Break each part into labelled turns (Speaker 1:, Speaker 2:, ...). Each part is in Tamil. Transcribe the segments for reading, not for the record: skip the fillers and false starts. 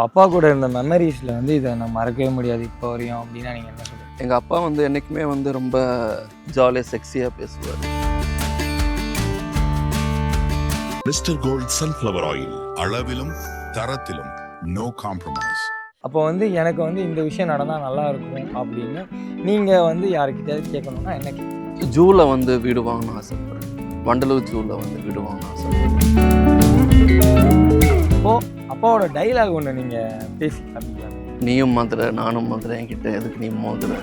Speaker 1: அப்பா கூட இருந்த மெமரீஸில் வந்து இதை நான் மறக்கவே முடியாது இப்போ வரையும் அப்படின்னா நீங்கள் என்ன சொல்லுங்கள்?
Speaker 2: எங்கள் அப்பா வந்து என்றைக்குமே வந்து ரொம்ப ஜாலியாக செக்ஸியாக பேசுவார்.
Speaker 3: மிஸ்டர் கோல்ட் சன்ஃப்ளவர் ஆயில், அளவிலும் தரத்திலும் நோ காம்ப்ரமைஸ்.
Speaker 1: அப்போ வந்து எனக்கு வந்து இந்த விஷயம் நடந்தால் நல்லா இருக்கும் அப்படின்னு நீங்கள் வந்து யாருக்கிட்டையாவது கேட்கணும்னா என்ன கேட்கணும்?
Speaker 2: ஜூவில் வந்து வீடு வாங்கணும்னு ஆசைப்படுறேன். வண்டலூர் ஜூவில் வந்து வீடு வாங்கணும்னு ஆசைப்படுறேன்.
Speaker 1: அப்போது அப்பாவோட டைலாக் ஒன்று நீங்கள் பேசி காமிக்கலாம்.
Speaker 2: நீயும் மதுரை நானும் மதுரை, என்கிட்ட எதுக்கு நீ மோதுரை.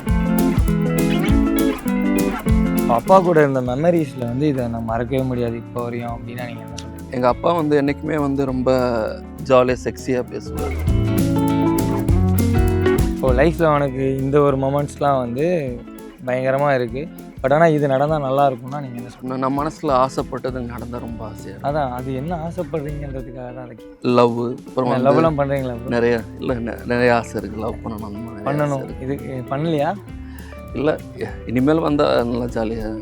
Speaker 1: அப்பா கூட இருந்த மெமரீஸில் வந்து இதை நான் மறக்கவே முடியாது இப்போ வரையும் அப்படின்னா நீங்கள் என்ன சொல்லுங்கள்?
Speaker 2: எங்கள் அப்பா வந்து என்றைக்குமே வந்து ரொம்ப ஜாலியாக செக்ஸியாக பேசுவார்.
Speaker 1: இப்போது லைஃப்பில் அவனுக்கு இந்த ஒரு மொமெண்ட்ஸ்லாம் வந்து பயங்கரமாக இருக்குது. பட் ஆனால் இது நடந்தால் நல்லா இருக்கும்னா நீங்கள் என்ன சொல்லுங்கள்?
Speaker 2: நான் மனசில் ஆசைப்பட்டது நடந்தால் ரொம்ப ஆசையாக.
Speaker 1: அதான் அது என்ன ஆசைப்படுறீங்கன்றதுக்காக தான் அதை
Speaker 2: லவ், அப்புறம்
Speaker 1: லவ்லாம் பண்ணுறீங்களா?
Speaker 2: நிறைய இல்லை, நிறைய ஆசை இருக்குது. லவ்
Speaker 1: பண்ணணும். இது பண்ணலையா?
Speaker 2: இல்லை, இனிமேல் வந்தால் நல்லா ஜாலியாக.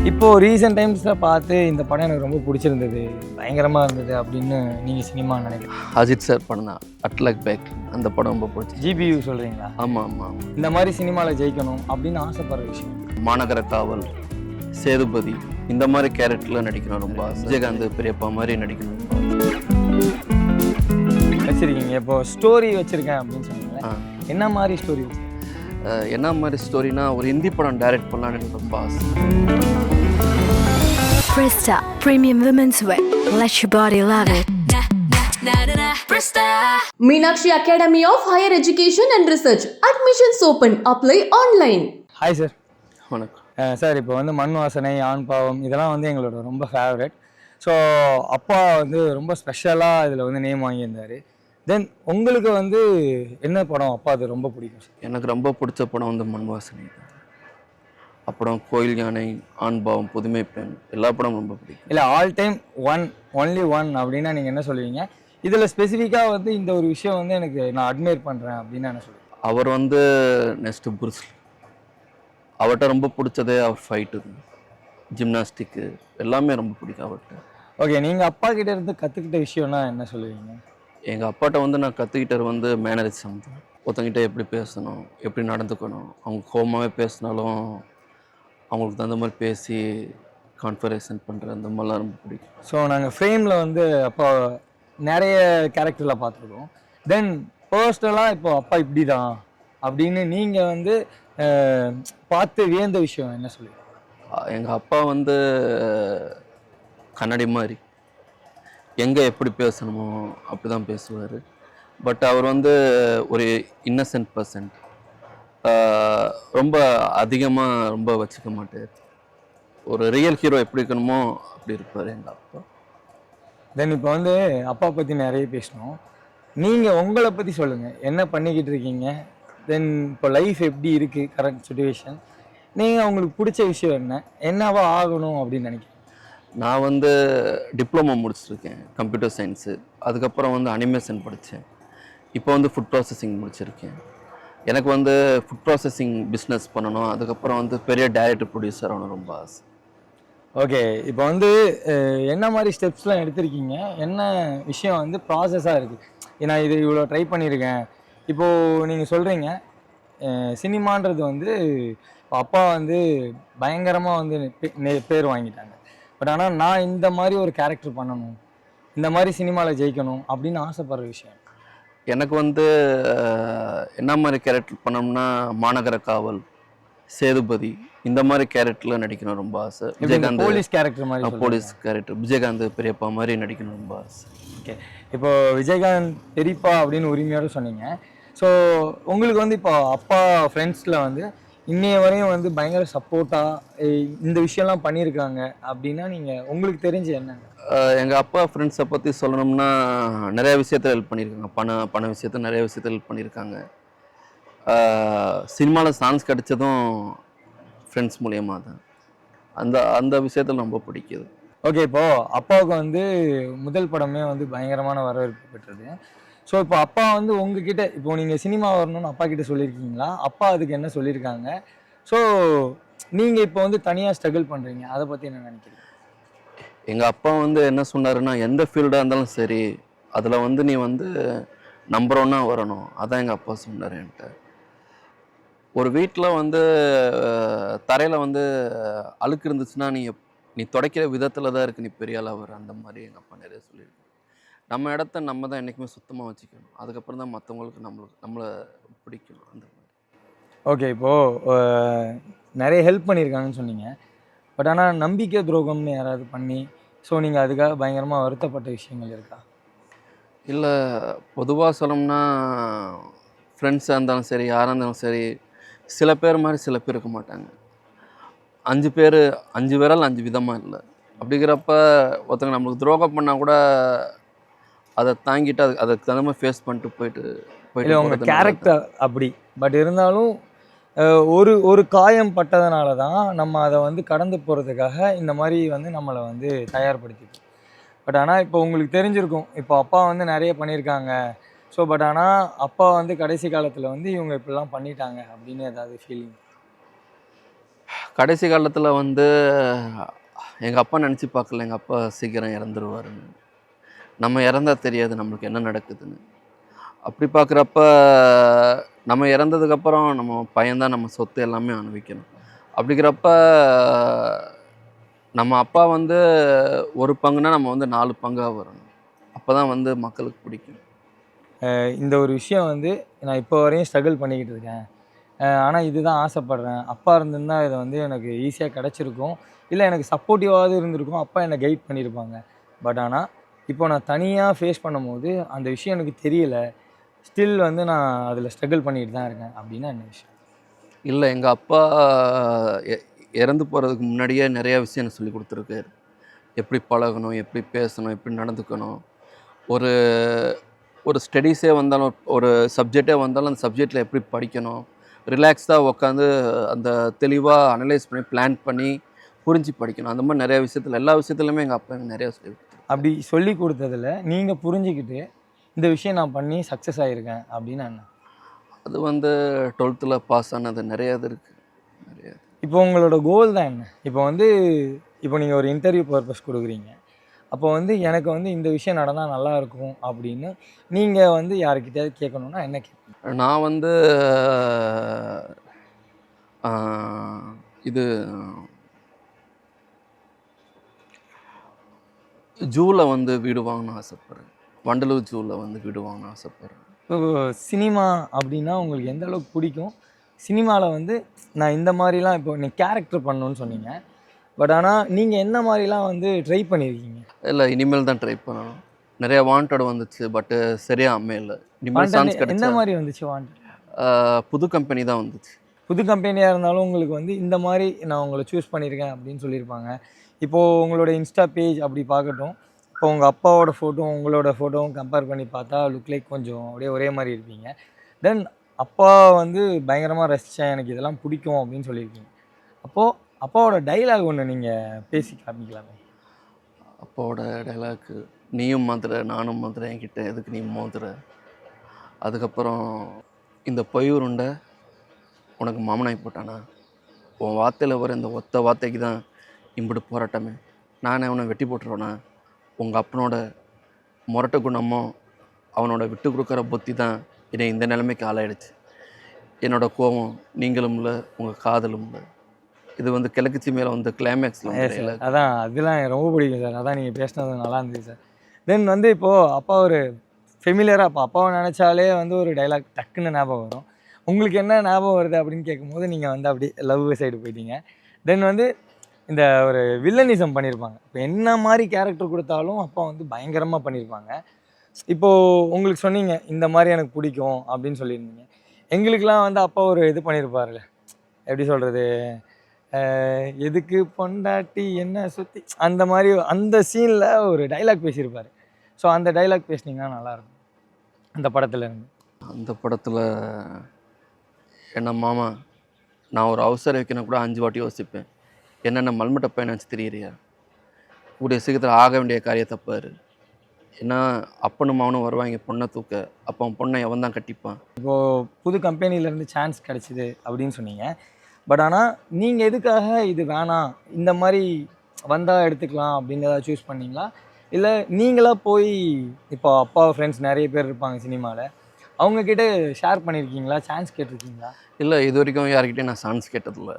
Speaker 1: இப்போது ரீசெண்ட் டைம்ஸில் பார்த்து இந்த படம் எனக்கு ரொம்ப பிடிச்சிருந்தது, பயங்கரமாக இருந்தது அப்படின்னு நீங்கள் சினிமா நினைக்கிறீங்க?
Speaker 2: அஜித் சார் பண்ண அட்லக் பேக் அந்த படம் ரொம்ப பிடிச்சி.
Speaker 1: ஜிபியூ சொல்கிறீங்களா?
Speaker 2: ஆமாம் ஆமாம்.
Speaker 1: இந்த மாதிரி சினிமாவில் ஜெயிக்கணும் அப்படின்னு ஆசைப்படுற விஷயம்.
Speaker 2: மாநகர காவல், சேதுபதி இந்த மாதிரி கேரக்டரில் நடிக்கணும் ரொம்ப ஆசை. விஜயகாந்த் பெரியப்பா மாதிரி நடிக்கணும்
Speaker 1: வச்சுருக்கீங்க. இப்போது ஸ்டோரி வச்சுருக்கேன் அப்படின்னு சொன்னீங்க. என்ன மாதிரி ஸ்டோரி?
Speaker 2: என்ன மாதிரி ஸ்டோரினா, ஒரு ஹிந்தி படம் டைரக்ட் பண்ணலான்னு எனக்கு ரொம்ப ஆசை.
Speaker 4: Presta Premium Women's Wear. Let your body love it.
Speaker 5: Meenakshi Academy of Higher Education and Research. Admissions open. Apply online.
Speaker 1: Hi sir.
Speaker 2: வணக்கம்
Speaker 1: சார். இப்போ வந்து மண் வாசனை, ஆண் பாவம் இதெல்லாம் வந்து எங்களோட ரொம்ப ஃபேவரட். ஸோ அப்பா வந்து ரொம்ப ஸ்பெஷலாக இதில் வந்து நேம் வாங்கியிருந்தார். தென் உங்களுக்கு வந்து என்ன படம் அப்பா அது ரொம்ப பிடிக்கும் சார்?
Speaker 2: எனக்கு ரொம்ப பிடிச்ச படம் வந்து மண் வாசனை. அப்புறம் கோயில் யானை, ஆண் பாவம், புதுமை பெண் எல்லா படமும் ரொம்ப பிடிக்கும்.
Speaker 1: இல்லை ஆல் டைம் ஒன்லி ஒன் அப்படின்னா நீங்கள் என்ன சொல்லுவீங்க? இதில் ஸ்பெசிஃபிக்காக வந்து இந்த ஒரு விஷயம் வந்து எனக்கு நான் அட்மையர் பண்ணுறேன் அப்படின்னா என்ன சொல்லுவேன்?
Speaker 2: அவர் வந்து நெக்ஸ்ட்டு புருஸ்லி. அவர்கிட்ட ரொம்ப பிடிச்சதே அவர் ஃபைட்டு, ஜிம்னாஸ்டிக்கு எல்லாமே ரொம்ப பிடிக்கும் அவர்கிட்ட.
Speaker 1: ஓகே, நீங்கள் அப்பா கிட்டே இருந்து கற்றுக்கிட்ட விஷயம்னா என்ன சொல்லுவீங்க?
Speaker 2: எங்கள் அப்பாட்ட வந்து நான் கற்றுக்கிட்டது வந்து மேனரிசம் தான். ஒருத்தங்கிட்ட எப்படி பேசணும், எப்படி நடந்துக்கணும். அவங்க கோபமாகவே பேசினாலும் அவங்களுக்கு தகுந்த மாதிரி பேசி கான்ஃபரேஷன் பண்ணுற அந்த மாதிரிலாம் ரொம்ப பிடிக்கும்.
Speaker 1: ஸோ நாங்கள் ஃப்ரேமில் வந்து அப்பா நிறைய கேரக்டரில் பார்த்துருக்கோம். தென் பர்சனலாக இப்போ அப்பா இப்படி தான் அப்படின்னு நீங்கள் வந்து பார்த்து வியந்த விஷயம் என்ன சொல்லுவீங்க?
Speaker 2: எங்கள் அப்பா வந்து கண்ணாடி மாதிரி எங்கே எப்படி பேசணுமோ அப்படி தான் பேசுவார். பட் அவர் வந்து ஒரு இன்னசென்ட் பர்சன். ரொம்ப அதிகமாக ரொம்ப வச்சுக்க மாட்டார். ஒரு ரியல் ஹீரோ எப்படி இருக்கணுமோ அப்படி இருப்பார் எங்கள் அப்பா.
Speaker 1: தென் இப்போ வந்து அப்பா பற்றி நிறைய பேசணும். நீங்கள் உங்களை பற்றி சொல்லுங்கள். என்ன பண்ணிக்கிட்டு இருக்கீங்க? தென் இப்போ லைஃப் எப்படி இருக்குது கரண்ட் சுச்சுவேஷன்? நீங்கள் உங்களுக்கு பிடிச்ச விஷயம் என்னவா ஆகணும் அப்படின்னு நினைக்கிறீங்க?
Speaker 2: நான் வந்து டிப்ளமோ முடிச்சிருக்கேன் கம்ப்யூட்டர் சயின்ஸு. அதுக்கப்புறம் வந்து அனிமேஷன் படித்தேன். இப்போ வந்து ஃபுட் ப்ராசஸிங் முடிச்சிருக்கேன். எனக்கு வந்து ஃபுட் ப்ராசஸிங் பிஸ்னஸ் பண்ணணும். அதுக்கப்புறம் வந்து பெரிய டைரக்டர் ப்ரொடியூசர் ஆகணும் ரொம்ப ஆசை.
Speaker 1: ஓகே, இப்போ வந்து என்ன மாதிரி ஸ்டெப்ஸ்லாம் எடுத்திருக்கீங்க? என்ன விஷயம் வந்து ப்ராசஸாக இருக்குது? ஏன்னா இது இவ்வளோ ட்ரை பண்ணியிருக்கேன். இப்போது நீங்கள் சொல்கிறீங்க சினிமான்றது வந்து அப்பா வந்து பயங்கரமாக வந்து பேர் வாங்கிட்டாங்க. பட் ஆனால் நான் இந்த மாதிரி ஒரு கேரக்டர் பண்ணணும், இந்த மாதிரி சினிமாவில் ஜெயிக்கணும் அப்படின்னு ஆசைப்படுற விஷயம்
Speaker 2: எனக்கு வந்து என்ன மாதிரி கேரக்டர் பண்ணோம்னா, மாநகர காவல், சேதுபதி இந்த மாதிரி கேரக்டரில் நடிக்கணும் ரொம்ப ஆசை. விஜயகாந்த்
Speaker 1: போலீஸ் கேரக்டர் மாதிரி.
Speaker 2: போலீஸ் கேரக்டர் விஜயகாந்த் பெரியப்பா மாதிரி நடிக்கணும் ரொம்ப ஆசை.
Speaker 1: ஓகே, இப்போ விஜயகாந்த் பெரியப்பா அப்படின்னு உரிமையோடு சொன்னீங்க. ஸோ உங்களுக்கு வந்து இப்போ அப்பா ஃப்ரெண்ட்ஸில் வந்து இன்னைய வரையும் வந்து பயங்கர சப்போர்ட்டாக இந்த விஷயம்லாம் பண்ணியிருக்காங்க அப்படின்னா நீங்கள் உங்களுக்கு தெரிஞ்சு என்னங்க?
Speaker 2: எங்கள் அப்பா ஃப்ரெண்ட்ஸை பற்றி சொல்லணும்னா நிறைய விஷயத்தில் ஹெல்ப் பண்ணியிருக்காங்க. பண விஷயத்தில் நிறைய விஷயத்தில் ஹெல்ப் பண்ணியிருக்காங்க. சினிமாவில் சான்ஸ் கிடைச்சதும் ஃப்ரெண்ட்ஸ் மூலியமாக தான். அந்த விஷயத்தில் ரொம்ப பிடிக்குது.
Speaker 1: ஓகே, இப்போது அப்பாவுக்கு வந்து முதல் படமே வந்து பயங்கரமான வரவேற்பு பெற்றது. ஸோ இப்போ அப்பா வந்து உங்ககிட்ட இப்போ நீங்கள் சினிமா வரணும்னு அப்பா கிட்ட சொல்லியிருக்கீங்களா? அப்பா அதுக்கு என்ன சொல்லியிருக்காங்க? ஸோ நீங்கள் இப்போ வந்து தனியாக ஸ்ட்ரகிள் பண்ணுறீங்க, அதை பற்றி என்ன நினைக்கிறீங்க?
Speaker 2: எங்கள் அப்பா வந்து என்ன சொன்னாருன்னா, எந்த ஃபீல்டாக இருந்தாலும் சரி அதில் வந்து நீ வந்து நம்பர் 1 வரணும். அதான் எங்கள் அப்பா சொன்னார் என்கிட்ட. ஒரு வீட்டில் வந்து தரையில் வந்து அழுக்கு இருந்துச்சுன்னா நீ துடைக்கிற விதத்தில் தான் இருக்குது நீ பெரிய ஆளாக வர. அந்த மாதிரி எங்கள் அப்பா நிறைய சொல்லியிருக்காங்க. நம்ம இடத்த நம்ம தான் என்றைக்குமே சுத்தமாக வச்சுக்கணும். அதுக்கப்புறம் தான் மற்றவங்களுக்கு நம்மளை பிடிக்கும். அந்த மாதிரி.
Speaker 1: ஓகே, இப்போது நிறைய ஹெல்ப் பண்ணியிருக்காங்கன்னு சொன்னீங்க. பட் ஆனால் நம்பிக்கை துரோகம்னு யாராவது பண்ணி ஸோ நீங்கள் அதுக்காக பயங்கரமாக வருத்தப்பட்ட விஷயங்கள் இருக்கா?
Speaker 2: இல்லை, பொதுவாக சொல்லணும்னா ஃப்ரெண்ட்ஸாக இருந்தாலும் சரி, யாராக இருந்தாலும் சரி, சில பேர் மாதிரி சில பேர் இருக்க மாட்டாங்க. 5 பேர் 5 விரல் 5 விதமாக இல்லை. அப்படிங்கிறப்ப ஒருத்தங்க நம்மளுக்கு துரோகம் பண்ணால் கூட அதை தாங்கிட்டு அதுக்கு தகுந்த மாதிரி ஃபேஸ் பண்ணிட்டு போயிட்டு
Speaker 1: இல்லை உங்கள்
Speaker 2: போகிறது நல்லது.
Speaker 1: கேரக்டர் அப்படி. பட் இருந்தாலும் ஒரு ஒரு காயம் பட்டதுனால தான் நம்ம அதை வந்து கடந்து போகிறதுக்காக இந்த மாதிரி வந்து நம்மளை வந்து தயார்படுத்திப்போம். பட் ஆனால் இப்போ உங்களுக்கு தெரிஞ்சிருக்கும், இப்போ அப்பா வந்து நிறைய பண்ணியிருக்காங்க. ஸோ பட் ஆனால் அப்பா வந்து கடைசி காலத்தில் வந்து இவங்க இப்படிலாம் பண்ணிட்டாங்க அப்படின்னு ஏதாவது ஃபீலிங்?
Speaker 2: கடைசி காலத்தில் வந்து எங்கள் அப்பா நினச்சி பார்க்கல எங்கள் அப்பா சீக்கிரம் இறந்துருவாருன்னு. நம்ம இறந்தா தெரியாது நம்மளுக்கு என்ன நடக்குதுன்னு. அப்படி பார்க்குறப்ப நம்ம இறந்ததுக்கப்புறம் நம்ம பையன்தான் நம்ம சொத்து எல்லாமே அனுபவிக்கணும். அப்படிங்கிறப்ப நம்ம அப்பா வந்து ஒரு பங்குனா நம்ம வந்து 4 பங்காக வரணும். அப்போ தான் வந்து மக்களுக்கு பிடிக்கும்.
Speaker 1: இந்த ஒரு விஷயம் வந்து நான் இப்போ வரையும் ஸ்ட்ரகிள் பண்ணிக்கிட்டு இருக்கேன். ஆனால் இதுதான் ஆசைப்பட்றேன். அப்பா இருந்திருந்தா இதை வந்து எனக்கு ஈஸியாக கிடச்சிருக்கும். இல்லை எனக்கு சப்போர்ட்டிவாவது இருந்திருக்கும். அப்பா என்னை கைட் பண்ணியிருப்பாங்க. பட் ஆனால் இப்போ நான் தனியாக ஃபேஸ் பண்ணும்போது அந்த விஷயம் எனக்கு தெரியல. ஸ்டில் வந்து நான் அதில் ஸ்ட்ரகிள் பண்ணிட்டு தான் இருக்கேன். அப்படின்னா என்ன விஷயம்?
Speaker 2: இல்லை, எங்கள் அப்பா இறந்து போகிறதுக்கு முன்னாடியே நிறையா விஷயம் எனக்கு சொல்லி கொடுத்துருக்காரு. எப்படி பழகணும், எப்படி பேசணும், எப்படி நடந்துக்கணும். ஒரு ஒரு ஸ்டடீஸே வந்தாலும், ஒரு சப்ஜெக்டே வந்தாலும் அந்த சப்ஜெக்டில் எப்படி படிக்கணும், ரிலாக்ஸ்டாக உட்காந்து அந்த தெளிவாக அனலைஸ் பண்ணி பிளான் பண்ணி புரிஞ்சு படிக்கணும். அந்த மாதிரி நிறையா விஷயத்தில், எல்லா விஷயத்துலையுமே எங்கள் அப்பா எனக்கு நிறையா சொல்லி கொடுத்துருக்காரு.
Speaker 1: அப்படி சொல்லி கொடுத்ததில் நீங்கள் புரிஞ்சுக்கிட்டு இந்த விஷயம் நான் பண்ணி சக்ஸஸ் ஆகியிருக்கேன் அப்படின்னா என்ன?
Speaker 2: அது வந்து 12th பாஸ் ஆனது நிறையா இது இருக்குது. நிறையா.
Speaker 1: இப்போ உங்களோட கோல் தான் என்ன? இப்போ வந்து இப்போ நீங்கள் ஒரு இன்டர்வியூ பர்பஸ் கொடுக்குறீங்க. அப்போ வந்து எனக்கு வந்து இந்த விஷயம் நடந்தால் நல்லாயிருக்கும் அப்படின்னு நீங்கள் வந்து யாருக்கிட்டையாவது கேட்கணுன்னா என்ன கேட்பீங்க?
Speaker 2: நான் வந்து இது ஜூவில் வந்து வீடு வாங்கணும்னு ஆசைப்பட்றேன். வண்டலூர் ஜூவில் வந்து வீடு வாங்கணும்னு ஆசைப்பட்றேன்.
Speaker 1: இப்போ சினிமா அப்படின்னா உங்களுக்கு எந்த அளவுக்கு பிடிக்கும்? சினிமாவில் வந்து நான் இந்த மாதிரிலாம் இப்போ நீங்கள் கேரக்டர் பண்ணணுன்னு சொன்னீங்க. பட் ஆனால் நீங்கள் என்ன மாதிரிலாம் வந்து ட்ரை பண்ணியிருக்கீங்க?
Speaker 2: இல்லை, இனிமேல் தான் ட்ரை பண்ணணும். நிறைய வாண்டட் வந்துச்சு, பட்டு சரியாக அமையல. இனிமேல் சான்ஸ்
Speaker 1: எந்த
Speaker 2: கிடைச்சா
Speaker 1: மாதிரி வந்துச்சு வாண்டட்?
Speaker 2: புது கம்பெனி தான் வந்துச்சு.
Speaker 1: புது கம்பெனியாக இருந்தாலும் உங்களுக்கு வந்து இந்த மாதிரி நான் உங்களை சூஸ் பண்ணியிருக்கேன் அப்படின்னு சொல்லியிருப்பாங்க. இப்போது உங்களோட இன்ஸ்டா பேஜ் அப்படி பார்க்கட்டும், இப்போ உங்கள் அப்பாவோட ஃபோட்டோவும் உங்களோட ஃபோட்டோவும் கம்பேர் பண்ணி பார்த்தா லுக் லைக் கொஞ்சம் அப்படியே ஒரே மாதிரி இருப்பீங்க. தென் அப்பா வந்து பயங்கரமாக ரசித்தேன், எனக்கு இதெல்லாம் பிடிக்கும் அப்படின்னு சொல்லியிருக்கீங்க. அப்போது அப்பாவோட டைலாக் ஒன்று நீங்கள் பேசி காமிக்கலாமே?
Speaker 2: அப்பாவோட டைலாக்கு, நீயும் மாத்துற நானும் மாத்துறேன், என்கிட்ட எதுக்கு நீ மோதுற. அதுக்கப்புறம் இந்த பொய் உருண்டை உனக்கு மாமனாய் போட்டானா, உன் வார்த்தையில் வர இந்த ஒத்த வார்த்தைக்கு தான் இம்பிட்டு போராட்டமே. நானே அவனை வெட்டி போட்டுருவேனா. உங்கள் அப்பனோட முரட்டு குணமும் அவனோட விட்டு கொடுக்குற புத்தி தான் என்னை இந்த நிலைமைக்கு ஆளாயிடுச்சு. என்னோடய கோபம் நீங்களும் இல்லை, உங்கள் காதலும் இல்லை. இது வந்து கிழக்குச்சி மேலே வந்து கிளைமேக்ஸில்.
Speaker 1: அதான் அதெல்லாம் எனக்கு ரொம்ப பிடிக்கும் சார். அதான் நீங்கள் பேசினது நல்லா இருந்துச்சு சார். தென் வந்து இப்போது அப்பா ஒரு ஃபெமிலியராக இப்போ அப்பாவை நினச்சாலே வந்து ஒரு டைலாக் டக்குன்னு ஞாபகம் வரும். உங்களுக்கு என்ன ஞாபகம் வருது அப்படின்னு கேட்கும்போது நீங்கள் வந்து அப்படி லவ் சைடு போயிட்டீங்க. தென் வந்து இந்த ஒரு வில்லனிசம் பண்ணியிருப்பாங்க. இப்போ என்ன மாதிரி கேரக்டர் கொடுத்தாலும் அப்பா வந்து பயங்கரமாக பண்ணியிருப்பாங்க. இப்போது உங்களுக்கு சொன்னீங்க இந்த மாதிரி எனக்கு பிடிக்கும் அப்படின்னு சொல்லியிருந்தீங்க. எங்களுக்கெலாம் வந்து அப்பா ஒரு இது பண்ணியிருப்பார்ல, எப்படி சொல்கிறது, எதுக்கு பொண்டாட்டி என்ன சுற்றி, அந்த மாதிரி அந்த சீனில் ஒரு டைலாக் பேசியிருப்பார். ஸோ அந்த டைலாக் பேசினீங்கன்னா நல்லாயிருக்கும் அந்த படத்தில் இருந்து.
Speaker 2: அந்த படத்தில் என்ன மாமா, நான் ஒரு அவசரம் வைக்கணும் கூட 5 வாட்டி யோசிப்பேன். என்னென்ன மல்மட்ட பையன் நினச்சி தெரியறியா, கூடிய சீக்கிரத்தில் ஆக வேண்டிய காரியம் தப்பாரு. ஏன்னா அப்பனும் அவனும் வருவாங்க பொண்ணை தூக்க, அப்போ அவன் பொண்ணை எவன் தான் கட்டிப்பான்.
Speaker 1: இப்போது புது கம்பெனிலேருந்து சான்ஸ் கிடச்சிது அப்படின்னு சொன்னீங்க. பட் ஆனால் நீங்கள் எதுக்காக இது வேணாம், இந்த மாதிரி வந்தால் எடுத்துக்கலாம் அப்படின்னு ஏதாவது சூஸ் பண்ணிங்களா? இல்லை நீங்களா போய் இப்போ அப்பா ஃப்ரெண்ட்ஸ் நிறைய பேர் இருப்பாங்க சினிமாவில், அவங்கக்கிட்ட ஷேர் பண்ணியிருக்கீங்களா, சான்ஸ் கேட்டிருக்கீங்களா?
Speaker 2: இல்லை, இது வரைக்கும் யார்கிட்டயும் நான் சான்ஸ் கேட்டதில்ல.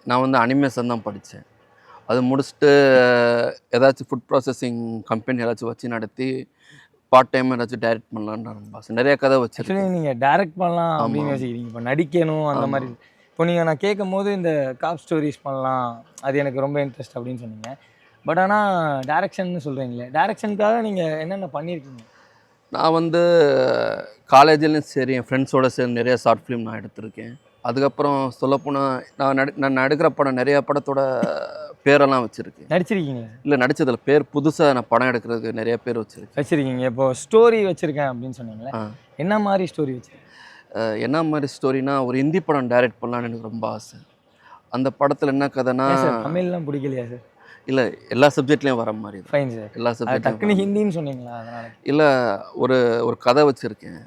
Speaker 2: நான் வந்து அனிமேஷன் தான் படித்தேன். அது முடிச்சுட்டு ஏதாச்சும் ஃபுட் ப்ராசஸிங் கம்பெனி ஏதாச்சும் வச்சு நடத்தி பார்ட் டைம் ஏதாச்சும் டைரக்ட் பண்ணலான்னு ரொம்ப ஆசை. நிறைய கதை
Speaker 1: ஆக்சுவலி
Speaker 2: வச்சுருக்கேன்.
Speaker 1: நீங்கள் டைரக்ட் பண்ணலாம் அப்படின்னு
Speaker 2: ஆமா.
Speaker 1: யோசிக்கிறீங்க, இப்போ நடிக்கணும் அந்த
Speaker 2: ஆமா.
Speaker 1: மாதிரி. இப்போ நீங்கள் நான் கேட்கும்போது இந்த காப் ஸ்டோரிஸ் பண்ணலாம், அது எனக்கு ரொம்ப இன்ட்ரெஸ்ட் அப்படின்னு சொன்னீங்க. பட் ஆனால் டைரக்ஷன்னு சொல்கிறீங்களே, டைரக்ஷனுக்காக நீங்கள் என்னென்ன பண்ணியிருக்கீங்க?
Speaker 2: நான் வந்து காலேஜ்லேயும் சரி, என் ஃப்ரெண்ட்ஸோடு சேர்ந்து நிறைய ஷார்ட் ஃபிலிம் நான் எடுத்திருக்கேன். அதுக்கப்புறம் சொல்லப்போனால் நான் எடுக்கிற படம் நிறைய படத்தோட பேரெல்லாம் வச்சுருக்கேன்.
Speaker 1: நடிச்சிருக்கீங்க?
Speaker 2: இல்லை, நடித்ததில் பேர் புதுசாக நான் படம் எடுக்கிறதுக்கு நிறைய பேர் வச்சுருக்கேன்.
Speaker 1: வச்சுருக்கீங்க. இப்போ ஸ்டோரி வச்சுருக்கேன் அப்படின்னு சொன்னீங்களே, என்ன மாதிரி ஸ்டோரி வச்சுருக்கீங்க?
Speaker 2: என்ன மாதிரி ஸ்டோரினா, ஒரு ஹிந்தி படம் டைரக்ட் பண்ணலான்னு எனக்கு ரொம்ப ஆசை. அந்த படத்தில் என்ன கதைனா,
Speaker 1: சார் தமிழ்லாம் பிடிக்கலையா சார்?
Speaker 2: இல்லை, எல்லா சப்ஜெக்ட்லேயும் வர மாதிரி தான்.
Speaker 1: Fine sir.
Speaker 2: எல்லா
Speaker 1: டக்குன்னு
Speaker 2: சப்ஜெக்ட்லையும்
Speaker 1: ஹிந்தின்னு சொன்னீங்களா அதனால்?
Speaker 2: இல்லை, ஒரு ஒரு கதை வச்சுருக்கேன்.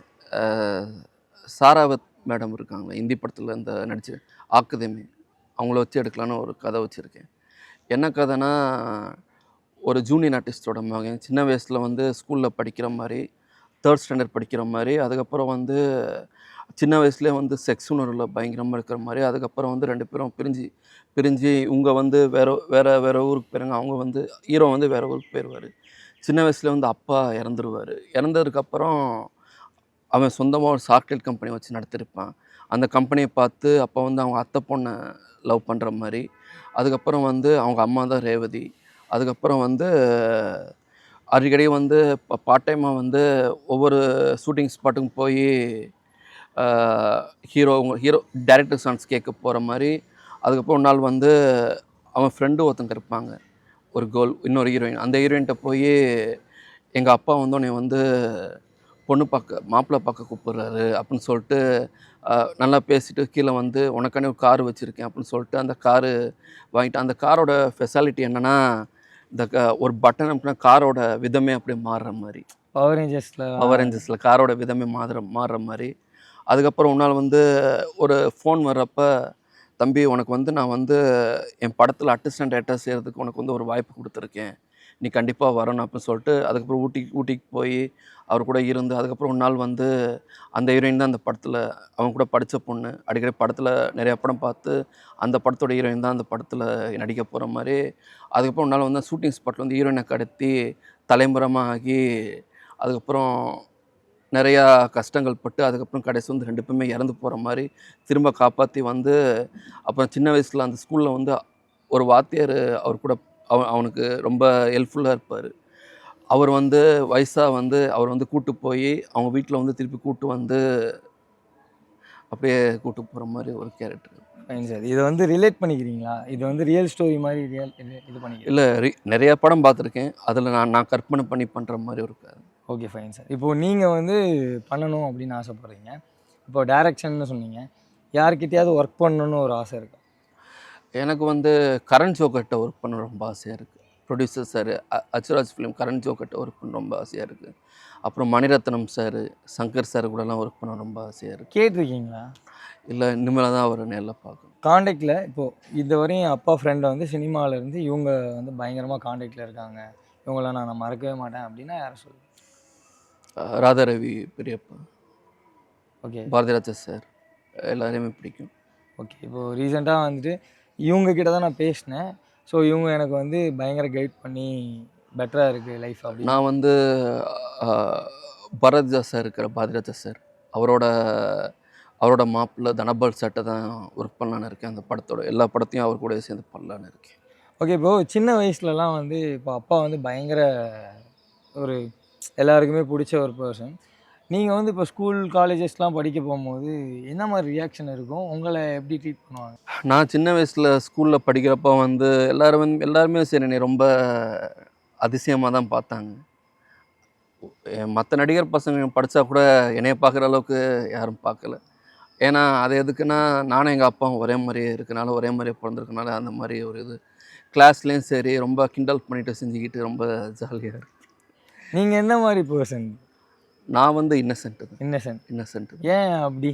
Speaker 2: சாராவத் மேடம் இருக்காங்க ஹிந்தி படத்தில் இந்த நடிச்சு ஆக்குதேமே, அவங்கள வச்சு எடுக்கலான்னு ஒரு கதை வச்சுருக்கேன். என்ன கதைனா, ஒரு ஜூனியர் ஆர்டிஸ்டோட மகன் சின்ன வயசில் வந்து ஸ்கூலில் படிக்கிற மாதிரி, 3rd ஸ்டாண்டர்ட் படிக்கிற மாதிரி, அதுக்கப்புறம் வந்து சின்ன வயசுலேயே வந்து செக்ஸ் உணர்வில் பயங்கரமாக இருக்கிற மாதிரி, அதுக்கப்புறம் வந்து 2 பேரும் பிரிஞ்சு இவங்க வந்து வேறு ஊருக்கு போயிறாங்க. அவங்க வந்து ஹீரோ வந்து வேறு ஊருக்கு போயிடுவார். சின்ன வயசில் வந்து அப்பா இறந்துருவார். இறந்ததுக்கப்புறம் அவன் சொந்தமாக ஒரு சாக்லேட் கம்பெனி வச்சு நடத்திருப்பான். அந்த கம்பெனியை பார்த்து அப்போ வந்து அவங்க அத்தை பொண்ணை லவ் பண்ணுற மாதிரி, அதுக்கப்புறம் வந்து அவங்க அம்மா தான் ரேவதி. அதுக்கப்புறம் வந்து அடிக்கடி வந்து பார்ட் டைமாக வந்து ஒவ்வொரு ஷூட்டிங் ஸ்பாட்டுக்கும் போய் ஹீரோ டைரக்டர் சான்ஸ் கேட்க போகிற மாதிரி. அதுக்கப்புறம் ஒரு நாள் வந்து அவன் ஃப்ரெண்டு ஒருத்தங்க இருப்பாங்க, ஒரு இன்னொரு ஹீரோயின். அந்த ஹீரோயின்கிட்ட போய் எங்கள் அப்பா வந்து உன்னை வந்து மாப்பிள்ளை பார்க்க கூப்பிட்றாரு அப்படின்னு சொல்லிட்டு நல்லா பேசிட்டு கீழே வந்து உனக்கானே ஒரு கார் வச்சுருக்கேன் அப்படின்னு சொல்லிட்டு அந்த காரு வாங்கிட்டு, அந்த காரோட ஸ்பெஷாலிட்டி என்னென்னா, இந்த ஒரு பட்டன் அப்படின்னா காரோட விதமே அப்படியே மாறுற மாதிரி.
Speaker 1: பவர் ரேஞ்சர்ஸில்
Speaker 2: காரோட விதமே மாறுற மாதிரி. அதுக்கப்புறம் ஒரு நாள் வந்து ஒரு ஃபோன் வர்றப்ப, தம்பி உனக்கு வந்து நான் வந்து என் படத்தில் அசிஸ்டன்ட் டைரக்டர் செய்கிறதுக்கு உனக்கு வந்து ஒரு வாய்ப்பு கொடுத்துருக்கேன், நீ கண்டிப்பாக வரணும் அப்படின்னு சொல்லிட்டு, அதுக்கப்புறம் ஊட்டிக்கு போய் அவர் கூட இருந்து, அதுக்கப்புறம் ஒரு நாள் வந்து அந்த ஹீரோயின் தான் அந்த படத்தில் அவங்க கூட படித்த பொண்ணு. அடிக்கடி படத்தில் நிறையா படம் பார்த்து அந்த படத்தோட ஹீரோயின் தான் அந்த படத்தில் நடிக்க போகிற மாதிரி. அதுக்கப்புறம் ஒரு நாள் வந்து ஷூட்டிங் ஸ்பாட்டில் வந்து ஹீரோயினை கடத்தி தலைமுறமாக ஆகி, அதுக்கப்புறம் நிறையா கஷ்டங்கள் பட்டு, அதுக்கப்புறம் கடைசி வந்து 2 பேருமே இறந்து போகிற மாதிரி திரும்ப காப்பாற்றி வந்து, அப்புறம் சின்ன வயசில் அந்த ஸ்கூலில் வந்து ஒரு வாத்தியார் அவர் கூட அவனுக்கு ரொம்ப ஹெல்ப்ஃபுல்லாக இருப்பார். அவர் வந்து வயசாக வந்து அவர் வந்து கூட்டு போய் அவங்க வீட்டில் வந்து திருப்பி கூட்டு வந்து அப்படியே கூட்டு போகிற மாதிரி ஒரு கேரக்டர்.
Speaker 1: Fine sir. இதை வந்து ரிலேட் பண்ணிக்கிறீங்களா? இது வந்து ரியல் ஸ்டோரி மாதிரி இது பண்ணிக்கிறீங்க?
Speaker 2: இல்லை, நிறையா படம் பார்த்துருக்கேன். அதில் நான் கற்பனை பண்ணி பண்ணுற மாதிரி ஒரு
Speaker 1: ஓகே ஃபைன் சார். இப்போது நீங்கள் வந்து பண்ணணும் அப்படின்னு ஆசைப்பட்றீங்க. இப்போ டைரக்ஷன்னு சொன்னீங்க, யார்கிட்டயாவது ஒர்க் பண்ணணுன்னு ஒரு ஆசை இருக்கா?
Speaker 2: எனக்கு வந்து கரண் ஜோஹர்கிட்ட ஒர்க் பண்ண ரொம்ப ஆசையாக இருக்குது. Producer sir Achuraj film Karan ஜோஹர்கிட்ட ஒர்க் பண்ண ரொம்ப ஆசையாக இருக்குது. அப்புறம் மணிரத்னம் சார், சங்கர் சார் கூடலாம் ஒர்க் பண்ண ரொம்ப ஆசையாக இருக்குது.
Speaker 1: கேட்டிருக்கீங்களா?
Speaker 2: இல்லை, இனிமேல் தான் அவர் நேரில் பார்க்கணும்.
Speaker 1: காண்டாக்டில் இப்போது இது வரையும் அப்பா ஃப்ரெண்டை வந்து சினிமாவிலேருந்து இவங்க வந்து பயங்கரமாக காண்டாக்டில் இருக்காங்க, இவங்கள நான் மறக்கவே மாட்டேன் அப்படின்னா யாரை சொல்லுங்கள்?
Speaker 2: ராதாரவி பெரியப்பா,
Speaker 1: ஓகே,
Speaker 2: பாரதிராஜா சார், எல்லாரையுமே பிடிக்கும்.
Speaker 1: ஓகே. இப்போது ரீசெண்டாக வந்துட்டு இவங்கக்கிட்ட தான் நான் பேசினேன். ஸோ இவங்க எனக்கு வந்து பயங்கர கைட் பண்ணி பெட்டராக இருக்குது லைஃப் அப்படின்னு.
Speaker 2: நான் வந்து பாரதிராஜா சார் இருக்கிற பாரதிராஜா சார், அவரோட மாப்பிள்ளை தனபால் சார்ட்ட தான் ஒர்க் பண்ணலான்னு இருக்கேன். அந்த படத்தோட எல்லா படத்தையும் அவர் கூட சேர்ந்து பண்ணலான்னு இருக்கேன்.
Speaker 1: ஓகே. இப்போது சின்ன வயசுலலாம் வந்து இப்போ அப்பா வந்து பயங்கர ஒரு எல்லாருக்குமே பிடிச்ச ஒரு பர்சன். நீங்கள் வந்து இப்போ ஸ்கூல் காலேஜஸ்லாம் படிக்க போகும்போது என்ன மாதிரி ரியாக்ஷன் இருக்கும்? உங்களை எப்படி ட்ரீட் பண்ணுவாங்க?
Speaker 2: நான் சின்ன வயசில் ஸ்கூலில் படிக்கிறப்போ வந்து எல்லாருமே சரி என்னை ரொம்ப அதிசயமாக தான் பார்த்தாங்க. மற்ற நடிகர் பசங்க படித்தா கூட என்னைய பார்க்குற அளவுக்கு யாரும் பார்க்கல. ஏன்னா அது எதுக்குன்னா, நானும் எங்கள் அப்பாவும் ஒரே மாதிரியே இருக்கனால, ஒரே மாதிரியே பிறந்திருக்கனால அந்த மாதிரி ஒரு இது. கிளாஸ்லேயும் சரி ரொம்ப கிண்டல் பண்ணிட்டு செஞ்சுக்கிட்டு ரொம்ப ஜாலியாக இருக்கும்.
Speaker 1: நீங்கள் என்ன மாதிரி பர்சன்?
Speaker 2: நான் வந்து இன்னசென்ட்டு தான்.
Speaker 1: இன்னசென்ட். ஏன் அப்படி?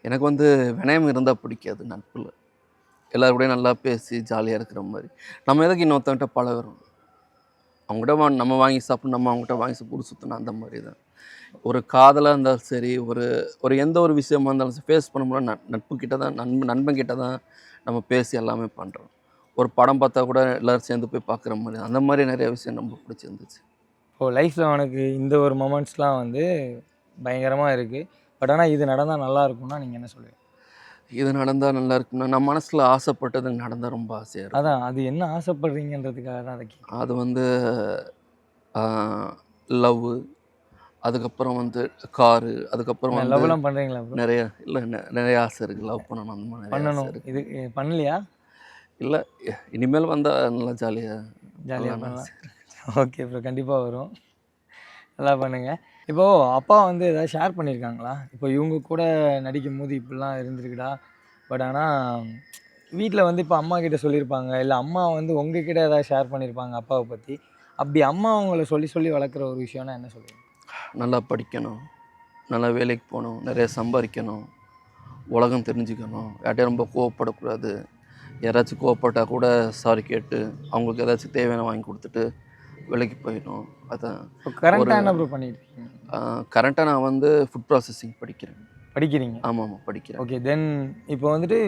Speaker 2: எனக்கு வந்து வினயம் இருந்தால் பிடிக்காது நட்பில். எல்லாரும் கூடயும் நல்லா பேசி ஜாலியாக இருக்கிற மாதிரி. நம்ம எதுக்கு இன்னொருத்தவன்கிட்ட பழகுறோம்? அவங்ககிட்ட நம்ம வாங்கி சாப்பிட்டு நம்ம அவங்ககிட்ட வாங்கி சாப்பிட்டு சுற்றணும் அந்த மாதிரி தான். ஒரு காதலாக இருந்தாலும் சரி, ஒரு ஒரு எந்த ஒரு விஷயமா இருந்தாலும் சரி, ஃபேஸ் பண்ண முடியல நட்பு கிட்ட தான் நண்பன் கிட்ட தான் நம்ம பேசி எல்லாமே பண்ணுறோம். ஒரு படம் பார்த்தா கூட எல்லோரும் சேர்ந்து போய் பார்க்குற மாதிரி, அந்த மாதிரி நிறைய விஷயம் ரொம்ப பிடிச்சிருந்துச்சு.
Speaker 1: இப்போ லைஃப்பில் உனக்கு இந்த ஒரு மொமெண்ட்ஸ்லாம் வந்து பயங்கரமாக இருக்குது. பட் ஆனால் இது நடந்தால் நல்லா இருக்கும்னா நீங்கள் என்ன சொல்லுவீங்க?
Speaker 2: இது நடந்தால் நல்லா இருக்கும்னா, நான் மனசில் ஆசைப்பட்டது நடந்தால் ரொம்ப ஆசையாக இருக்கும்.
Speaker 1: அதான் அது என்ன ஆசைப்படுறீங்கன்றதுக்காக தான் அதை கேட்குறேன்.
Speaker 2: அது வந்து லவ்வு, அதுக்கப்புறம் வந்து காரு, அதுக்கப்புறம் வந்து
Speaker 1: லவ்லாம் பண்ணுறீங்களா ப்ரோ?
Speaker 2: நிறைய இல்லை நிறைய ஆசை இருக்குது. லவ் பண்ணணும் அந்த மாதிரி நிறைய ஆசை
Speaker 1: பண்ணணும்.
Speaker 2: இருக்குது.
Speaker 1: இது பண்ணலையா?
Speaker 2: இல்லை இனிமேல் வந்தால் நல்லா ஜாலியாக
Speaker 1: பண்ணலாம். ஓகே ப்ரோ, கண்டிப்பாக வரும். நல்லா பண்ணுங்க. இப்போது அப்பா வந்து ஏதாவது ஷேர் பண்ணியிருக்காங்களா? இப்போ இவங்க கூட நடிக்கும்போது இப்படிலாம் இருந்திருக்குடா. பட் ஆனால் வீட்டில் வந்து இப்போ அம்மா கிட்ட சொல்லியிருப்பாங்க, இல்லை அம்மா வந்து உங்ககிட்ட ஏதாவது ஷேர் பண்ணியிருப்பாங்க அப்பாவை பற்றி. அப்படி அம்மா அவங்கள சொல்லி சொல்லி வளர்க்குற ஒரு விஷயம்னா என்ன சொல்லுவீங்க?
Speaker 2: நல்லா படிக்கணும், நல்லா வேலைக்கு போகணும், நிறைய சம்பாதிக்கணும், உலகம் தெரிஞ்சுக்கணும், யார்கிட்டையும் ரொம்ப கோவப்படக்கூடாது. யாராச்சும் கோவப்பட்டால் கூட சாரி கேட்டு அவங்களுக்கு ஏதாச்சும் தேவையான வாங்கி கொடுத்துட்டு வேலைக்கு போயிடணும். அதான்.
Speaker 1: இப்போ கரண்ட்டாக என்ன ப்ரோ பண்ணிட்டு இருக்கீங்க?
Speaker 2: கரண்ட்டாக நான் வந்து ஃபுட் ப்ராசஸிங் படிக்கிறேன்.
Speaker 1: படிக்கிறீங்க?
Speaker 2: ஆமாம் படிக்கிறேன்.
Speaker 1: ஓகே. தென் இப்போ வந்துட்டு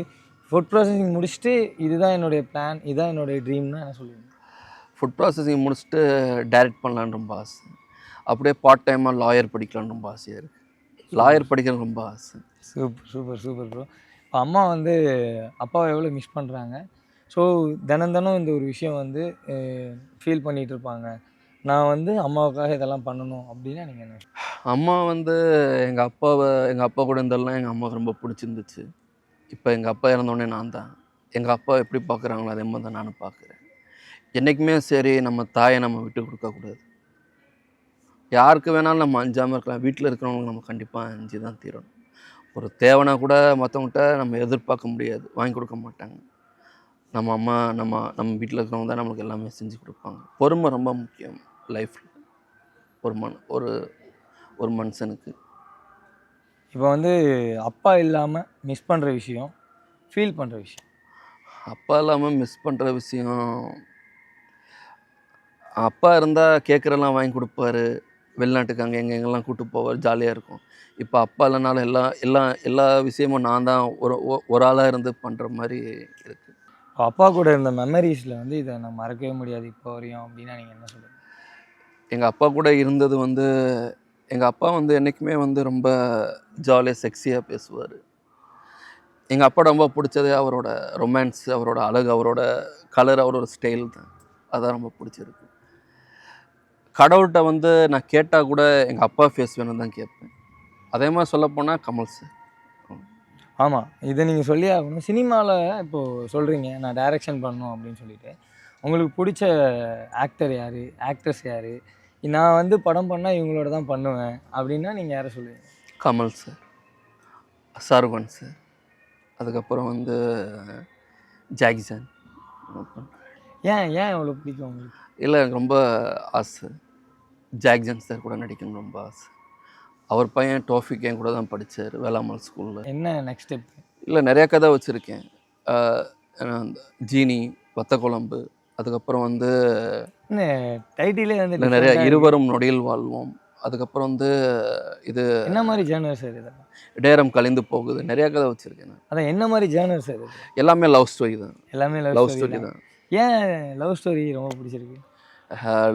Speaker 1: ஃபுட் ப்ராசஸிங் முடிச்சுட்டு இதுதான் என்னுடைய பிளான், இதுதான் என்னுடைய ட்ரீம்னா என்ன சொல்லுவீங்க?
Speaker 2: ஃபுட் ப்ராசஸிங் முடிச்சுட்டு டைரக்ட் பண்ணலான்னு ரொம்ப ஆசை. அப்படியே பார்ட் டைமாக லாயர் படிக்கலான்னு ரொம்ப ஆசையாக இருக்குது. லாயர் படிக்கணும்னு ரொம்ப ஆசை.
Speaker 1: Super super super bro. இப்போ அம்மா வந்து அப்பாவை எவ்வளோ மிஸ் பண்ணுறாங்க. ஸோ தினம் தினம் இந்த ஒரு விஷயம் வந்து ஃபீல் பண்ணிகிட்டு இருப்பாங்க. நான் வந்து அம்மாவுக்காக இதெல்லாம் பண்ணணும் அப்படின்னா நீங்கள் என்ன?
Speaker 2: அம்மா வந்து எங்கள் அப்பா கூட இருந்தெல்லாம் எங்கள் அம்மாவுக்கு ரொம்ப பிடிச்சிருந்துச்சு. இப்போ எங்கள் அப்பா இறந்தோடனே நான் தான். எங்கள் அப்பா எப்படி பார்க்குறாங்களோ அதே மாதிரி தான் நானும் பார்க்குறேன். என்றைக்குமே சரி நம்ம தாயை நம்ம விட்டு கொடுக்கக்கூடாது. யாருக்கு வேணாலும் நம்ம அஞ்சாமல் இருக்கலாம். வீட்டில் இருக்கிறவங்களுக்கு நம்ம கண்டிப்பாக அஞ்சு தான் தீரணும். ஒரு தேவைனா கூட மற்றவங்கள்ட்ட நம்ம எதிர்பார்க்க முடியாது, வாங்கி கொடுக்க மாட்டாங்க. நம்ம அம்மா நம்ம வீட்டில் இருக்கிறவங்க தான் நம்மளுக்கு எல்லாமே செஞ்சு கொடுப்பாங்க. பொறுமை ரொம்ப முக்கியம் லைஃப்பில் ஒரு மனுஷனுக்கு.
Speaker 1: இப்போ வந்து அப்பா இல்லாமல் மிஸ் பண்ணுற விஷயம், ஃபீல் பண்ணுற விஷயம்.
Speaker 2: அப்பா இல்லாமல் மிஸ் பண்ணுற விஷயம், அப்பா இருந்தால் கேட்குறெல்லாம் வாங்கி கொடுப்பாரு. வெளிநாட்டுக்கு அங்கே எங்கெங்கெல்லாம் கூப்பிட்டு போவார், ஜாலியாக இருக்கும். இப்போ அப்பா இல்லைனாலும் எல்லா விஷயமும் நான் தான் ஒரு ஆளாக இருந்து பண்ணுற மாதிரி இருக்குது.
Speaker 1: அப்பா கூட இருந்த மெமரிஸில் வந்து இதை நான் மறக்கவே முடியாது இப்போ வரையும் அப்படின்னா நீங்கள் என்ன சொல்லுங்கள்?
Speaker 2: எங்கள் அப்பா கூட இருந்தது வந்து, எங்கள் அப்பா வந்து என்றைக்குமே வந்து ரொம்ப ஜாலியாக செக்ஸியாக பேசுவார். எங்கள் அப்பா ரொம்ப பிடிச்சது அவரோட ரொமான்ஸ், அவரோட அழகு, அவரோட கலர், அவரோட ஸ்டைல் தான். அதான் ரொம்ப பிடிச்சிருக்கு. கடவுள்கிட்ட வந்து நான் கேட்டால் கூட எங்கள் அப்பா ஃபேஸ் வேணும்னு தான் கேட்பேன். அதே மாதிரி சொல்லப்போனால் கமல் சார்.
Speaker 1: ஆமாம், இதை நீங்கள் சொல்லி ஆகணும். சினிமாவில் இப்போது சொல்கிறீங்க நான் டைரக்ஷன் பண்ணணும் அப்படின்னு சொல்லிட்டு, உங்களுக்கு பிடிச்ச ஆக்டர் யார், ஆக்ட்ரஸ் யார்? நான் வந்து படம் பண்ணால் இவங்களோட தான் பண்ணுவேன் அப்படின்னா நீங்கள் யாரை சொல்லுவீங்க?
Speaker 2: கமல் சார், ஷாருக்கான் சார், அதுக்கப்புறம் வந்து ஜாக்கி சான்.
Speaker 1: ஏன் அவ்வளோ பிடிக்கும் உங்களுக்கு?
Speaker 2: இல்லை எனக்கு ரொம்ப ஆசை, ஜாக்சன் சார் கூட நடிக்கணும்னு ரொம்ப ஆசை. அவர் பையன் டோஃபிக் என் கூட தான் படித்தார் வேளாமல் ஸ்கூலில்.
Speaker 1: என்ன நெக்ஸ்ட் ஸ்டெப்?
Speaker 2: இல்லை நிறையா கதை வச்சுருக்கேன். ஜீனி, வத்தக்குழம்பு, அதுக்கப்புறம் வந்து
Speaker 1: டைட்டிலே வந்து
Speaker 2: நிறையா இருவரும் நொடியில் வாழ்வோம், அதுக்கப்புறம் வந்து இது
Speaker 1: என்ன மாதிரி ஜேர்னர் சார் இதெல்லாம்?
Speaker 2: டேரம் கழிந்து போகுது, நிறையா கதை வச்சுருக்கேன் நான்.
Speaker 1: அதான் என்ன மாதிரி ஜேர்னர் சார் இது?
Speaker 2: எல்லாமே லவ் ஸ்டோரி தான்.
Speaker 1: எல்லாமே
Speaker 2: லவ் ஸ்டோரி தான்.
Speaker 1: ஏன் லவ் ஸ்டோரி ரொம்ப பிடிச்சிருக்கு?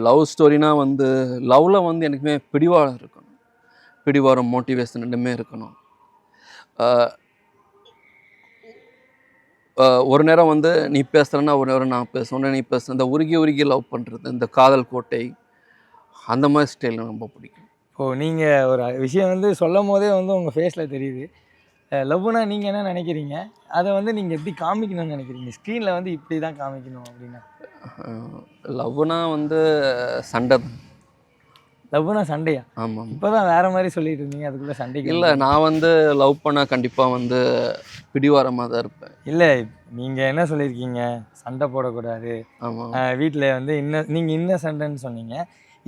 Speaker 2: லவ் ஸ்டோரினா வந்து லவ்வில் வந்து எனக்குமே பிடிவாதம் இருக்கணும், பிடிவாரம் மோட்டிவேஷன் ரெண்டுமே இருக்கணும். ஒரு நேரம் வந்து நீ பேசுகிறேன்னா ஒரு நேரம் நான் பேசுகிறேன், நீ பேசுகிறேன், இந்த உருகி லவ் பண்ணுறது, இந்த காதல் கோட்டை, அந்த மாதிரி ஸ்டைல் ரொம்ப பிடிக்கும். இப்போது
Speaker 1: நீங்கள் ஒரு விஷயம் வந்து சொல்லும் போதே வந்து உங்கள் ஃபேஸில் தெரியுது. லவ்னா நீங்கள் என்ன நினைக்கிறீங்க, அதை வந்து நீங்கள் எப்படி காமிக்கணும்னு நினைக்கிறீங்க? ஸ்க்ரீனில் வந்து இப்படி தான் காமிக்கணும் அப்படின்னா?
Speaker 2: லவ்னா வந்து சண்டை தான்.
Speaker 1: லவ்னா சண்டையா?
Speaker 2: ஆமாம்.
Speaker 1: இப்போ தான் வேறு மாதிரி சொல்லிட்டு இருந்தீங்க, அதுக்குள்ளே சண்டைக்கு.
Speaker 2: இல்லை, நான் வந்து லவ் பண்ணால் கண்டிப்பாக வந்து பிடிவாரமாக தான் இருப்பேன்.
Speaker 1: இல்லை, நீங்கள் என்ன சொல்லியிருக்கீங்க, சண்டை போடக்கூடாது.
Speaker 2: ஆமாம்.
Speaker 1: வீட்டில் வந்து நீங்கள் சண்டைன்னு சொன்னீங்க.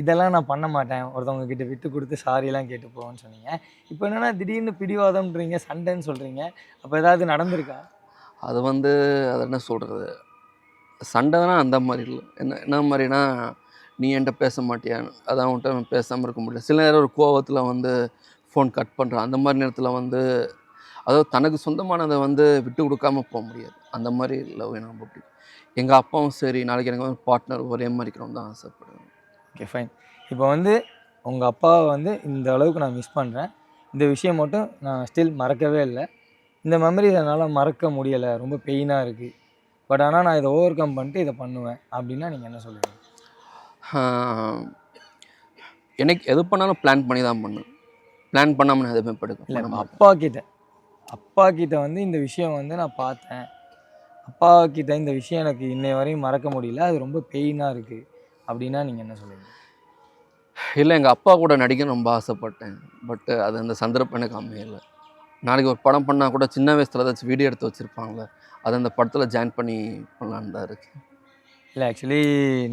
Speaker 1: இதெல்லாம் நான் பண்ண மாட்டேன், ஒருத்தவங்க கிட்ட விட்டு கொடுத்து சாரியெல்லாம் கேட்டு போவேன்னு சொன்னீங்க. இப்போ என்னென்னா திடீர்னு பிடிவாதம்ன்றீங்க, சண்டைன்னு சொல்கிறீங்க. அப்போ ஏதாவது நடந்திருக்கா?
Speaker 2: அது வந்து அது என்ன சொல்கிறது, சண்டைனா அந்த மாதிரி இல்லை. என்ன மாதிரினா, நீ என்கிட்ட பேச மாட்டியா, அதான் உன்கிட்ட பேசாமல் இருக்க முடியல. சில நேரம் ஒரு கோவத்தில் வந்து ஃபோன் கட் பண்ணுறான். அந்த மாதிரி நேரத்தில் வந்து அதாவது தனக்கு சொந்தமானதை வந்து விட்டு கொடுக்காம போக முடியாது. அந்த மாதிரி லவ் எனக்கு ரொம்ப பிடிக்கும். எங்கள் அப்பாவும் சரி, நாளைக்கு எனக்கு ஒரு பார்ட்னர் ஒரே மாதிரி இருக்கணும் தான் ஆசைப்படுவேன்.
Speaker 1: Okay fine. இப்போ வந்து உங்கள் அப்பாவை வந்து இந்த அளவுக்கு நான் மிஸ் பண்ணுறேன், இந்த விஷயம் மட்டும் நான் ஸ்டில் மறக்கவே இல்லை, இந்த மெமரிஸ் என்னால் மறக்க முடியலை, ரொம்ப பெயினாக இருக்குது, பட் ஆனால் நான் இதை ஓவர் கம் பண்ணிட்டு இதை பண்ணுவேன் அப்படின்னா நீங்கள் என்ன சொல்லுவீங்க?
Speaker 2: எனக்கு எது பண்ணாலும் பிளான் பண்ணி தான் பண்ணுவேன். பிளான் பண்ணாமல் நான் எதுவுமே படுக்க
Speaker 1: இல்லை,
Speaker 2: பண்ண
Speaker 1: இப்போ அப்பா கிட்ட வந்து இந்த விஷயம் வந்து நான் பார்த்தேன், அப்பா கிட்ட இந்த விஷயம் எனக்கு இன்னை வரையும் மறக்க முடியல, அது ரொம்ப பெயினாக இருக்குது அப்படின்னா நீங்கள் என்ன சொல்லுவீங்க?
Speaker 2: இல்லை, எங்கள் அப்பா கூட நடிக்க ரொம்ப ஆசைப்பட்டேன். பட் அது அந்த சந்தர்ப்பம் எனக்கு அமையலை. நாளைக்கு ஒரு படம் பண்ணால் கூட சின்ன வயசில் ஏதாச்சும் வீடியோ எடுத்து வச்சுருப்பாங்களே, அதை அந்த படத்தில் ஜாயின் பண்ணி பண்ணலான்னு தான் இருக்கு.
Speaker 1: இல்லை, ஆக்சுவலி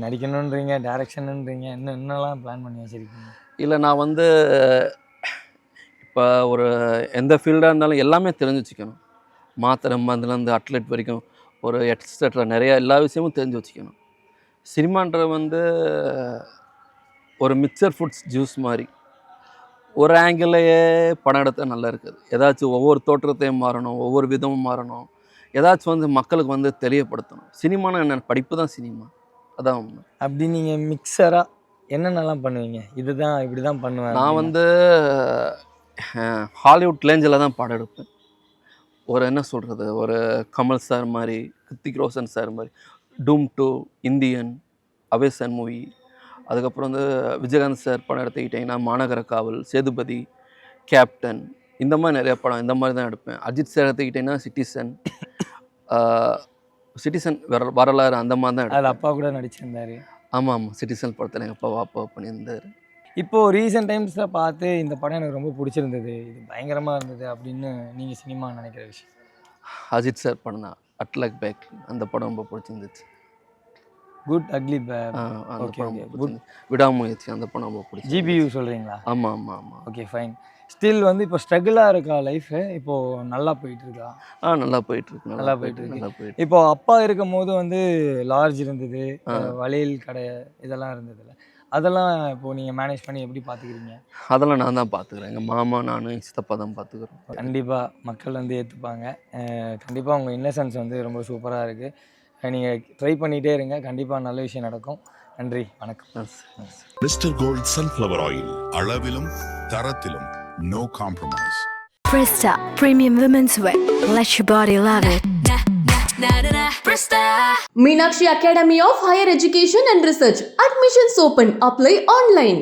Speaker 1: நடிக்கணுன்றீங்க, டேரக்ஷனுன்றீங்க, என்னெல்லாம் பிளான் பண்ணி வச்சுருக்கீங்க?
Speaker 2: இல்லை, நான் வந்து இப்போ ஒரு எந்த ஃபீல்டாக இருந்தாலும் எல்லாமே தெரிஞ்சு வச்சுக்கணும். மாத்திரை மருந்துலேருந்து அட்லெட் வரைக்கும் ஒரு எட்ஸெட்ரா நிறையா எல்லா விஷயமும் தெரிஞ்சு வச்சுக்கணும். சினிமான்றது வந்து ஒரு மிக்சர் ஃபுட்ஸ் ஜூஸ் மாதிரி. ஒரு ஆங்கிள்லையே படம் எடுத்தால் நல்லா இருக்குது. ஏதாச்சும் ஒவ்வொரு தோற்றத்தையும் மாறணும், ஒவ்வொரு விதமும் மாறணும், ஏதாச்சும் வந்து மக்களுக்கு வந்து தெரியப்படுத்தணும். சினிமானா என்ன, படிப்பு தான் சினிமா, அதான் உண்மை.
Speaker 1: அப்படி நீங்கள் மிக்சராக என்னென்னலாம் பண்ணுவீங்க? இதுதான் இப்படி தான் பண்ணுவேன்.
Speaker 2: நான் வந்து ஹாலிவுட் ரேஞ்சில் தான் படம் எடுப்பேன். ஒரு என்ன சொல்கிறது, ஒரு கமல் சார் மாதிரி, கிருத்திக் ரோஷன் சார் மாதிரி, டூம் 2, இந்தியன், அவேசன் மூவி, அதுக்கப்புறம் வந்து விஜயகாந்த் சார் படம் எடுத்துக்கிட்டிங்கன்னா மாநகர காவல், சேதுபதி, கேப்டன், இந்த மாதிரி நிறைய படம் இந்த மாதிரி தான் எடுப்பேன். அஜித் சார் எடுத்துக்கிட்டிங்கன்னா சிட்டிசன் வரலாறு அந்த மாதிரி தான்
Speaker 1: அதில்
Speaker 2: எடுப்பேன்.
Speaker 1: அப்பா கூட நடிச்சிருந்தாரு.
Speaker 2: ஆமாம், சிட்டிசன் படத்தில் எங்கள் அப்பா பண்ணியிருந்தார்.
Speaker 1: இப்போது ரீசெண்ட் டைம்ஸில் பார்த்து இந்த படம் எனக்கு ரொம்ப பிடிச்சிருந்தது, இது பயங்கரமாக இருந்தது அப்படின்னு நீங்கள் சினிமா நினைக்கிற விஷயம்?
Speaker 2: அஜித் சார் படம் தான், அட்லக் பேக், அந்த படம் ரொம்ப பிடிச்சிருந்துச்சு.
Speaker 1: குட் அக்லி
Speaker 2: அந்த
Speaker 1: ஓகே
Speaker 2: படம்
Speaker 1: ஓகே
Speaker 2: ரொம்ப
Speaker 1: குட்.
Speaker 2: பிடிச்சிருந்துச்சு. விடாமுயற்சி அந்த படம் ரொம்ப பிடிச்சி.
Speaker 1: ஜிபியூ சொல்கிறீங்களா?
Speaker 2: ஆமாம் ஆமாம் ஆமாம்.
Speaker 1: Okay fine. ஸ்டில் வந்து இப்போ ஸ்ட்ரகிளாக இருக்கா லைஃபு? இப்போது நல்லா போயிட்டுருக்கா?
Speaker 2: நல்லா போயிட்டுருக்கு.
Speaker 1: நல்லா போயிட்டுருக்கு.
Speaker 2: நல்லா போயிட்டு.
Speaker 1: இப்போ அப்பா இருக்கும் போது வந்து லார்ஜ் இருந்தது, வளையல் கடை இதெல்லாம் இருந்ததுல்ல, அதெல்லாம் இப்போது நீங்கள் மேனேஜ் பண்ணி எப்படி பார்த்துக்கிறீங்க?
Speaker 2: அதெல்லாம் நான் தான் பார்த்துக்கிறேன். எங்கள் மாமா, நான், சித்தப்பா தான் பார்த்துக்குறோம்.
Speaker 1: கண்டிப்பாக மக்கள் வந்து ஏற்றுப்பாங்க. கண்டிப்பாக உங்கள் இன்னசென்ஸ் வந்து ரொம்ப சூப்பராக இருக்குது. நீங்கள் ட்ரை பண்ணிகிட்டே இருங்க, கண்டிப்பாக நல்ல விஷயம் நடக்கும். நன்றி, வணக்கம்.
Speaker 3: மிஸ்டர் கோல்ட் சன்ஃப்ளவர் ஆயில், அளவிலும் தரத்திலும் no compromise.
Speaker 4: Presta Premium Women's Wear. Let your body love it.
Speaker 5: Meenakshi Academy of Higher Education and Research. Admissions open. Apply online.